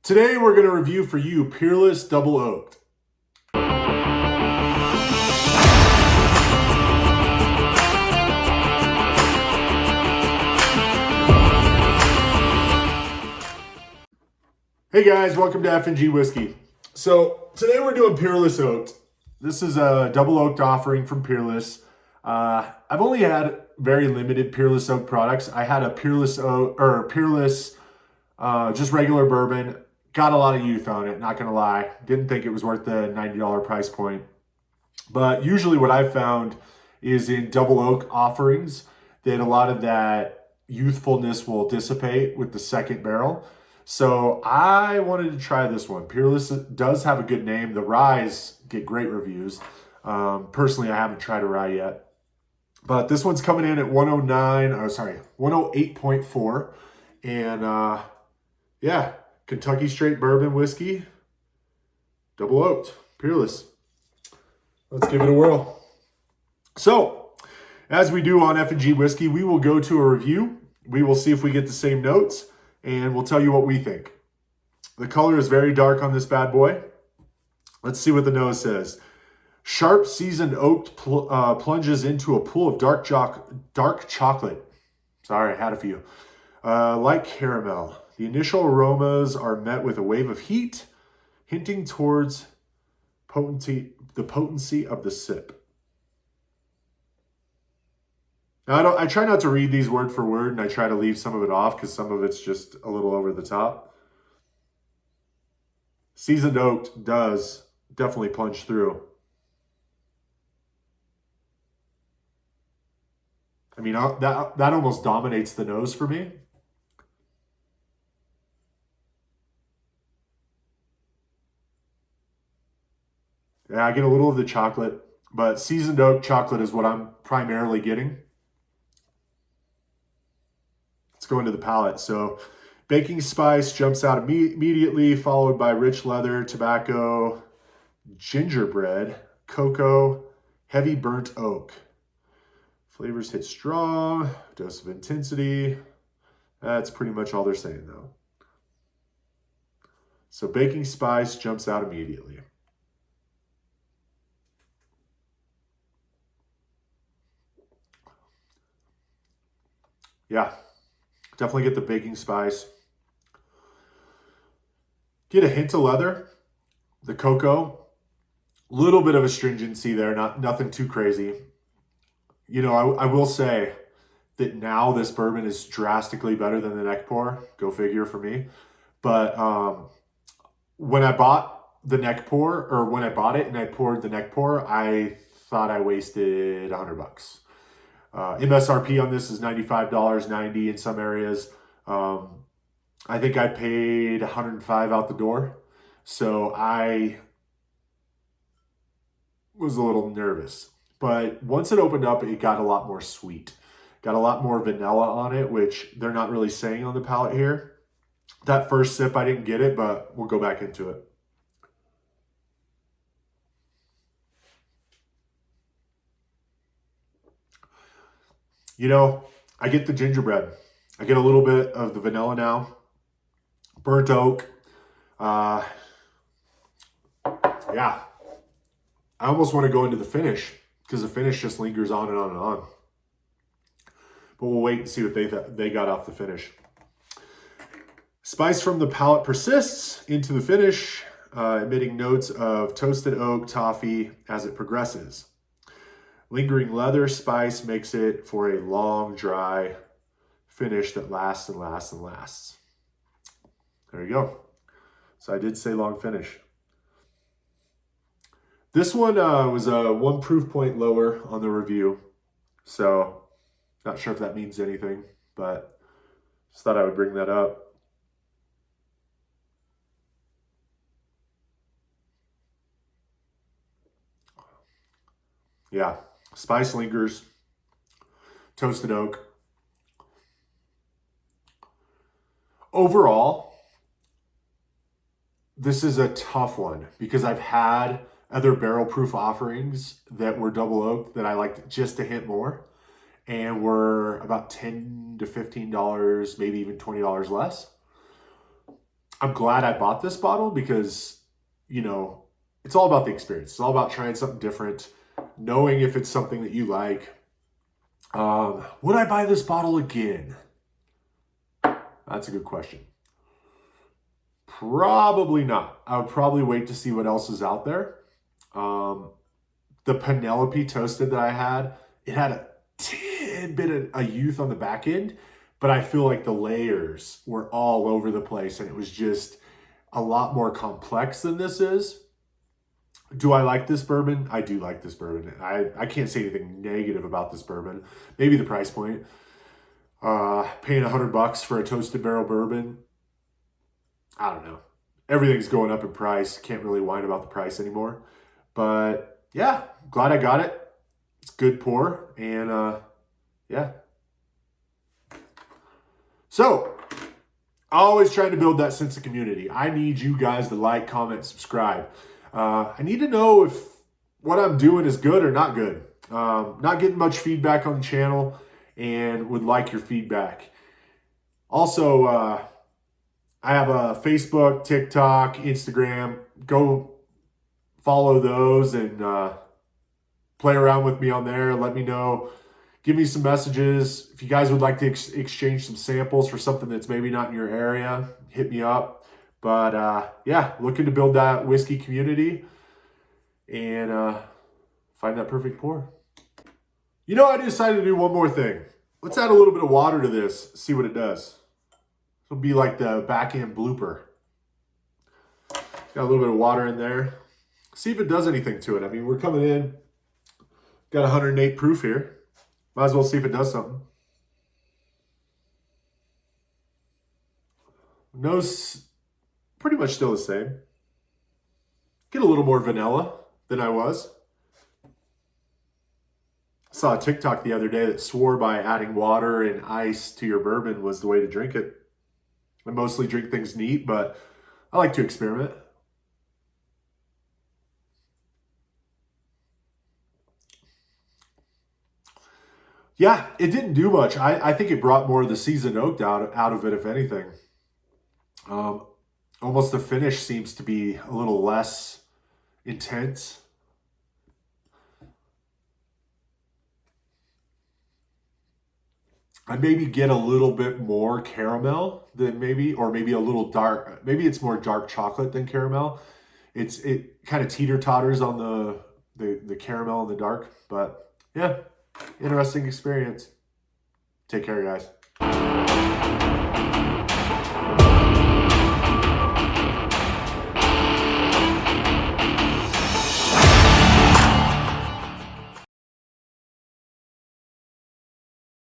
Today we're going to review for you Peerless Double Oaked. Hey guys, welcome to F&G Whiskey. So today we're doing Peerless Oaked. This is a double oaked offering from Peerless. I've only had very limited Peerless Oak products. I had a Peerless just regular bourbon. Got a lot of youth on it, not gonna lie. Didn't think it was worth the $90 price point. But usually what I've found is in double oak offerings that a lot of that youthfulness will dissipate with the second barrel. So I wanted to try this one. Peerless does have a good name. The ryes get great reviews. Personally, I haven't tried a rye yet. But this one's coming in at 108.4. And yeah, Kentucky straight bourbon whiskey, double oaked, Peerless. Let's give it a whirl. So, as we do on F&G Whiskey, we will go to a review. We will see if we get the same notes, and we'll tell you what we think. The color is very dark on this bad boy. Let's see what the nose says. Sharp seasoned oak plunges into a pool of dark chocolate. Sorry, I had a few. Like caramel. The initial aromas are met with a wave of heat, hinting towards the potency of the sip. Now, I try not to read these word for word, and I try to leave some of it off because some of it's just a little over the top. Seasoned oak does definitely plunge through. I mean, that almost dominates the nose for me. Yeah, I get a little of the chocolate, but seasoned oak chocolate is what I'm primarily getting. Let's go into the palate. So baking spice jumps out immediately, followed by rich leather, tobacco, gingerbread, cocoa, heavy burnt oak. Flavors hit strong, dose of intensity. That's pretty much all they're saying though. So baking spice jumps out immediately. Yeah, definitely get the baking spice. Get a hint of leather, the cocoa, little bit of astringency there, nothing too crazy. You know, I will say that now this bourbon is drastically better than the neck pour. Go figure for me. But when I bought the neck pour, or when I bought it and I poured the neck pour, I thought I wasted $100. MSRP on this is $95.90 in some areas. I think I paid $105 out the door. So I was a little nervous. But once it opened up, it got a lot more sweet. Got a lot more vanilla on it, which they're not really saying on the palate here. That first sip, I didn't get it, but we'll go back into it. You know, I get the gingerbread. I get a little bit of the vanilla now. Burnt oak. Yeah. I almost want to go into the finish because the finish just lingers on and on and on. But we'll wait and see what they got off the finish. Spice from the palate persists into the finish, emitting notes of toasted oak, toffee as it progresses. Lingering leather spice makes it for a long, dry finish that lasts and lasts and lasts. There you go. So I did say long finish. This one was a 1 proof point lower on the review. So not sure if that means anything, but just thought I would bring that up. Yeah, spice lingers, toasted oak. Overall, this is a tough one because I've had other barrel proof offerings that were double oaked that I liked just a hint more and were about $10 to $15, maybe even $20 less. I'm glad I bought this bottle because, you know, it's all about the experience. It's all about trying something different, knowing if it's something that you like. Would I buy this bottle again? That's a good question. Probably not. I would probably wait to see what else is out there. The Penelope Toasted that I had, it had a tidbit of a youth on the back end, but I feel like the layers were all over the place and it was just a lot more complex than this is. Do I like this bourbon? I do like this bourbon. I can't say anything negative about this bourbon. Maybe the price point. Paying $100 for a toasted barrel bourbon. I don't know. Everything's going up in price. Can't really whine about the price anymore. But yeah, glad I got it. It's good pour. And yeah. So, always trying to build that sense of community. I need you guys to like, comment, subscribe. I need to know if what I'm doing is good or not good. Not getting much feedback on the channel and would like your feedback. Also, I have a Facebook, TikTok, Instagram. Go follow those and play around with me on there. Let me know. Give me some messages. If you guys would like to exchange some samples for something that's maybe not in your area, hit me up. But yeah, looking to build that whiskey community and find that perfect pour. You know, I decided to do one more thing. Let's add a little bit of water to this, see what it does. It'll be like the back end blooper. Got a little bit of water in there. See if it does anything to it. I mean, we're coming in. Got 108 proof here. Might as well see if it does something. Nose, pretty much still the same. Get a little more vanilla than I was. I saw a TikTok the other day that swore by adding water and ice to your bourbon was the way to drink it. I mostly drink things neat, but I like to experiment. Yeah, it didn't do much. I think it brought more of the seasoned oak out of it, if anything. Almost the finish seems to be a little less intense. I maybe get a little bit more caramel than maybe, or maybe a little dark. Maybe it's more dark chocolate than caramel. It kind of teeter-totters on the caramel in the dark. But yeah, interesting experience. Take care, guys.